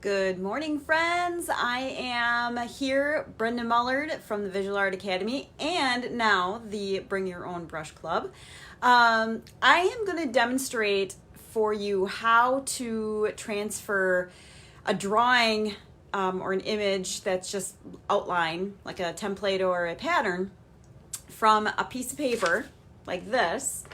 Good morning, friends. I am here, Brenda Mullard from the Visual Art Academy and now the Bring Your Own Brush Club. I am going to demonstrate for you how to transfer a drawing or an image that's just outline, like a template or a pattern, from a piece of paper like this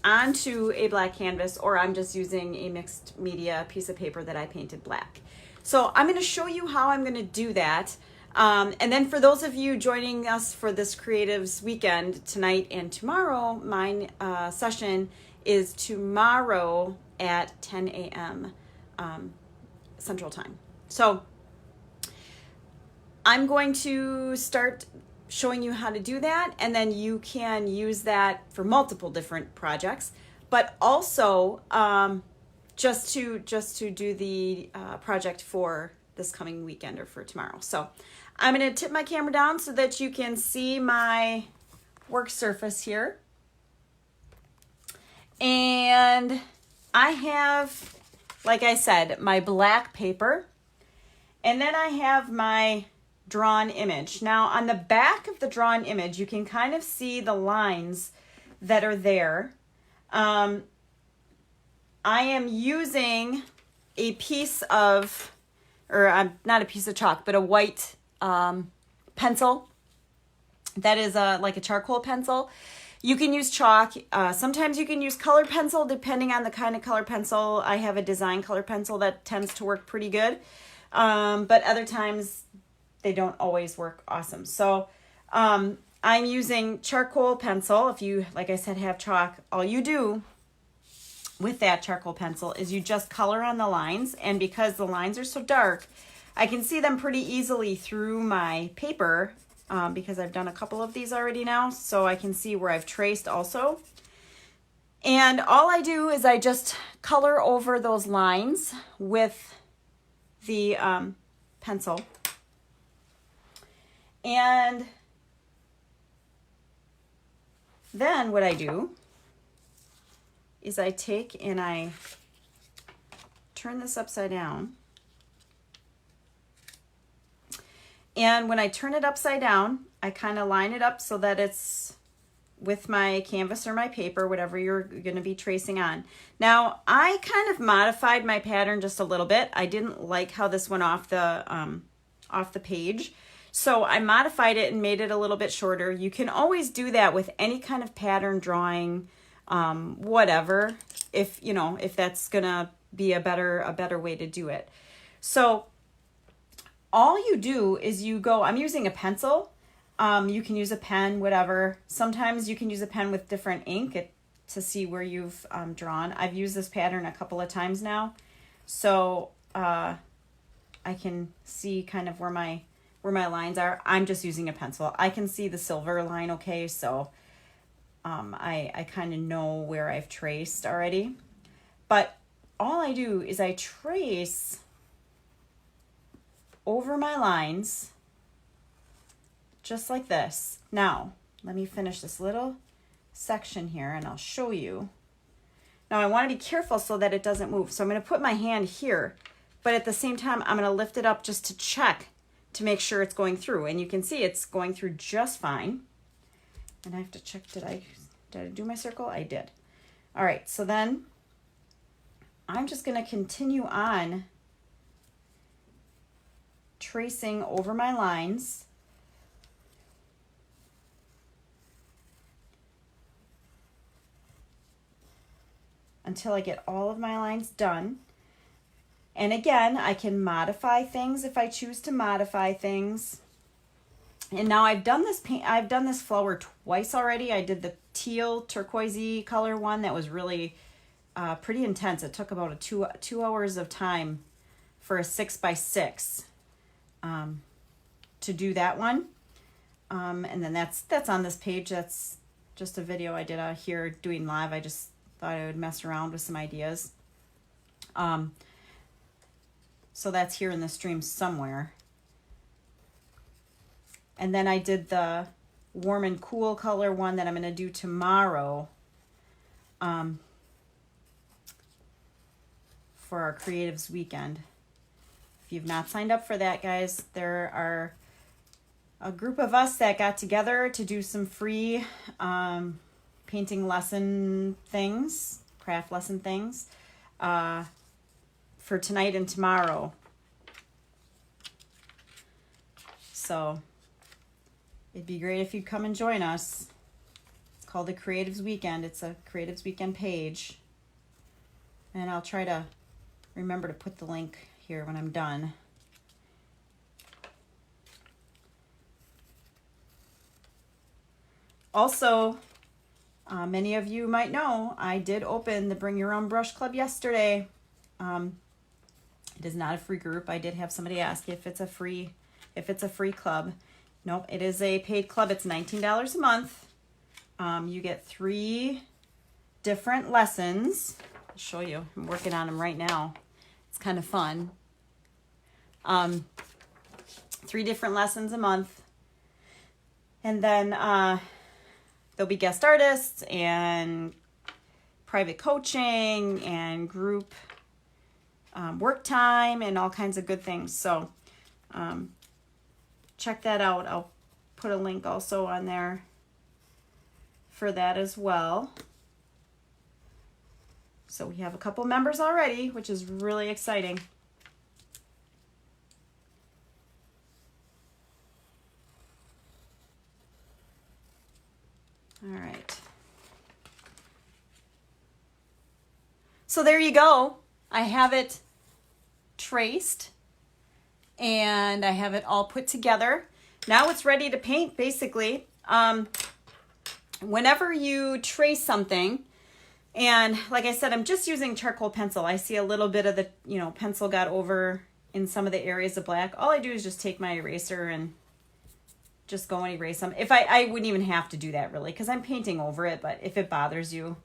onto a black canvas, or I'm just using a mixed media piece of paper that I painted black. So I'm going to show you how I'm going to do that. And then for those of you joining us for this Creatives Weekend tonight and tomorrow, my session is tomorrow at 10 a.m. Central Time. So I'm going to start showing you how to do that, and then you can use that for multiple different projects, but also just to do the project for this coming weekend or for tomorrow. So I'm going to tip my camera down so that you can see my work surface here. And I have, like I said, my black paper, and then I have my drawn image. Now on the back of the drawn image, you can kind of see the lines that are there. I am using a piece of, or not a piece of chalk, but a white pencil that is like a charcoal pencil. You can use chalk. Sometimes you can use colored pencil depending on the kind of color pencil. I have a design color pencil that tends to work pretty good. But other times they don't always work awesome. So I'm using charcoal pencil. If you, like I said, have chalk, all you do with that charcoal pencil is you just color on the lines. And because the lines are so dark, I can see them pretty easily through my paper because I've done a couple of these already now. So I can see where I've traced also. And all I do is I just color over those lines with the pencil. And then what I do is I take and I turn this upside down. And when I turn it upside down, I kind of line it up so that it's with my canvas or my paper, whatever you're going to be tracing on. Now, I kind of modified my pattern just a little bit. I didn't like how this went off the page. So I modified it and made it a little bit shorter. You can always do that with any kind of pattern drawing, whatever, if that's gonna be a better way to do it. So all you do is you go, I'm using a pencil. You can use a pen, whatever. Sometimes you can use a pen with different ink to see where you've drawn. I've used this pattern a couple of times now. So I can see kind of where my lines are. I'm just using a pencil. I can see the silver line okay, so I kind of know where I've traced already. But all I do is I trace over my lines just like this. Now, let me finish this little section here and I'll show you. Now I want to be careful so that it doesn't move. So I'm going to put my hand here, but at the same time I'm going to lift it up just to check to make sure it's going through. And you can see it's going through just fine. And I have to check, did I do my circle? I did. All right, so then I'm just going to continue on tracing over my lines until I get all of my lines done. And again, I can modify things if I choose to modify things. And now I've done this flower twice already. I did the teal turquoisey color one that was really pretty intense. It took about 2 hours of time for a 6x6 to do that one. And then that's on this page. That's just a video I did here doing live. I just thought I would mess around with some ideas. So that's here in the stream somewhere. And then I did the warm and cool color one that I'm going to do tomorrow for our Creatives Weekend. If you've not signed up for that, guys, there are a group of us that got together to do some free painting lesson things, craft lesson things, for tonight and tomorrow. So it'd be great if you'd come and join us. It's called the Creatives Weekend. It's a Creatives Weekend page. And I'll try to remember to put the link here when I'm done. Also, many of you might know, I did open the Bring Your Own Brush Club yesterday. It is not a free group. I did have somebody ask if it's a free club. Nope, it is a paid club. It's $19 a month. You get 3 different lessons. I'll show you. I'm working on them right now. It's kind of fun. 3 different lessons a month. And then there'll be guest artists and private coaching and group work time and all kinds of good things. So check that out. I'll put a link also on there for that as well. So we have a couple members already, which is really exciting. All right. So there you go. I have it traced and I have it all put together. Now it's ready to paint, basically. Whenever you trace something, and like I said, I'm just using charcoal pencil. I see a little bit of the, pencil got over in some of the areas of black. All I do is just take my eraser and just go and erase them. If I wouldn't even have to do that really, because I'm painting over it, but if it bothers you,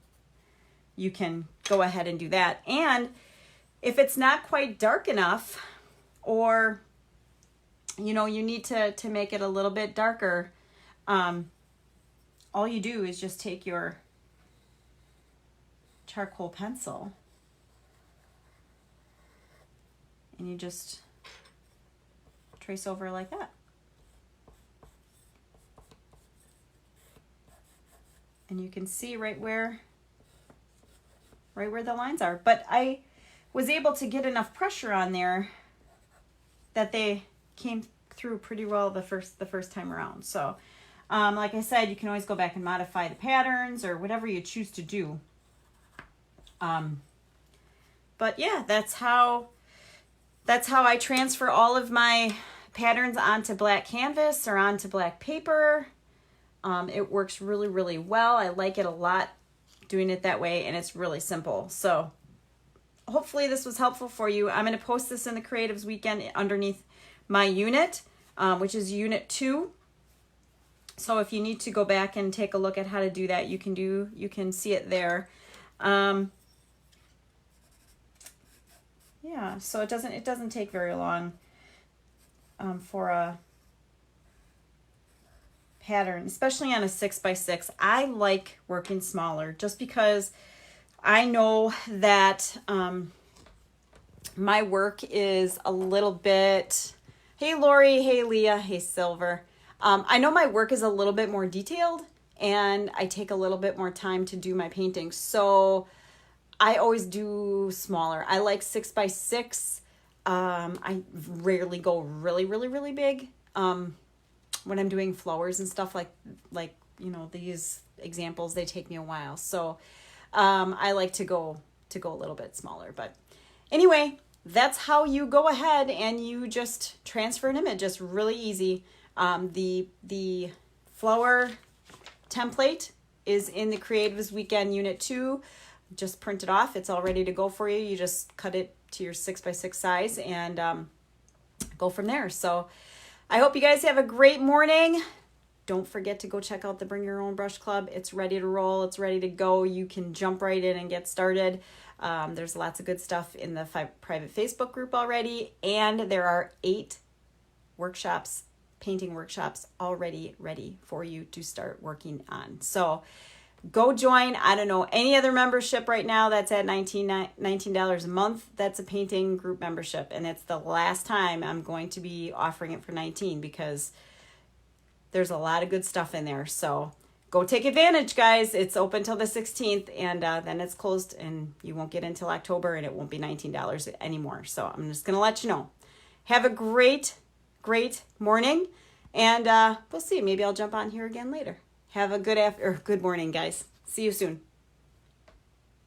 you can go ahead and do that. And if it's not quite dark enough, or you need to make it a little bit darker, all you do is just take your charcoal pencil and you just trace over like that. And you can see right where the lines are. But I was able to get enough pressure on there that they came through pretty well the first time around. So like I said, you can always go back and modify the patterns or whatever you choose to do. But yeah, that's how I transfer all of my patterns onto black canvas or onto black paper. It works really, really well. I like it a lot doing it that way, and it's really simple. So hopefully this was helpful for you. I'm going to post this in the Creatives Weekend underneath my unit, which is Unit 2. So if you need to go back and take a look at how to do that, you can see it there. Yeah, so it doesn't take very long for a pattern, especially on a 6x6. I like working smaller just because I know that my work is a little bit, hey Lori, hey Leah, hey Silver. I know my work is a little bit more detailed and I take a little bit more time to do my painting. So I always do smaller. I like 6x6. I rarely go really, really, really big. When I'm doing flowers and stuff like these examples, they take me a while. So I like to go a little bit smaller. But anyway, that's how you go ahead and you just transfer an image. It's really easy. The flower template is in the Creatives Weekend Unit 2. Just print it off. It's all ready to go for you. You just cut it to your 6x6 size and go from there. So I hope you guys have a great morning. Don't forget to go check out the Bring Your Own Brush Club. It's ready to roll. It's ready to go. You can jump right in and get started. There's lots of good stuff in the private Facebook group already. And there are 8 painting workshops already ready for you to start working on. So Go join, I don't know, any other membership right now that's at $19 a month. That's a painting group membership. And it's the last time I'm going to be offering it for $19 because there's a lot of good stuff in there. So go take advantage, guys. It's open till the 16th, and then it's closed, and you won't get until October, and it won't be $19 anymore. So I'm just going to let you know. Have a great, great morning, and we'll see. Maybe I'll jump on here again later. Have a good morning, guys. See you soon.